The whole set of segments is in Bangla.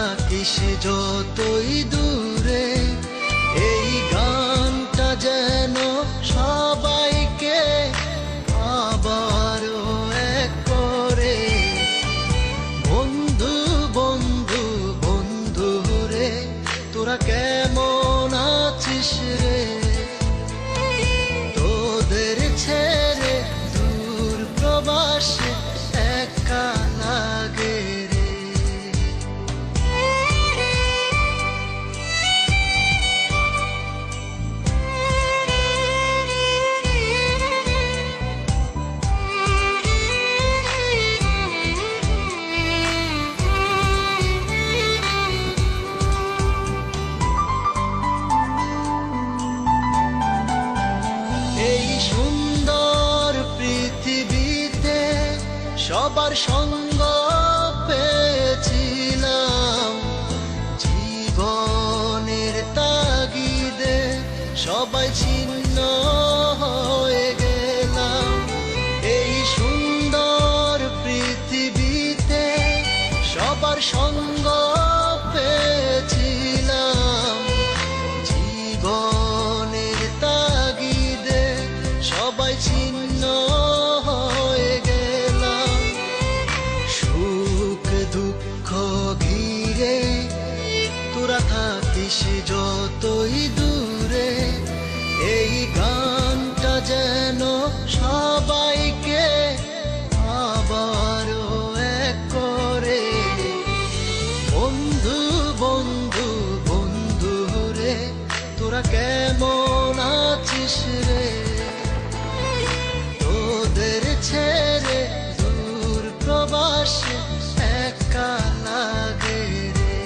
থাকিস যতই দূরে, এই গানটা যেন সবাইকে আবারও এক করে। বন্ধু বন্ধু বন্ধু রে, তোরা কেমন আছিস রে? তোদের ছেড়ে দূর প্রবাসে একা লাগে রে। এই সুন্দর পৃথিবীতে সবার সঙ্গ পেয়েছিলাম, জীবনের তাগিদে সবাই ছিন্ন হয়ে গেলাম। এই সুন্দর পৃথিবীতে সবার সঙ্গ পেয়েছিলাম, জীবনের তাগিদে সবাই ছিন্ন হয়ে গেলাম। সুখ দুঃখ ঘিরে তোরা থাকিস যতই দূরে, এই গানটা যেন সবাইকে আবারও এক করে। বন্ধু বন্ধু বন্ধু রে, তোরা কেমন আছিস রে? তোদের ছেড়ে দূর প্রবাসে একা লাগে রে।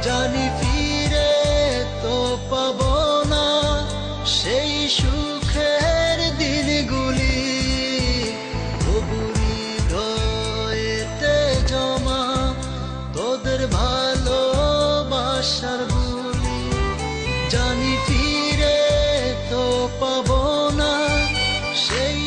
জানি ফিরে তো পাবো না সেই সুখের দিনগুলি, তবু হৃদয়েতে জমা তোদের ভালোবাসার বুলি। জানি ফিরে তো পাবো না সেই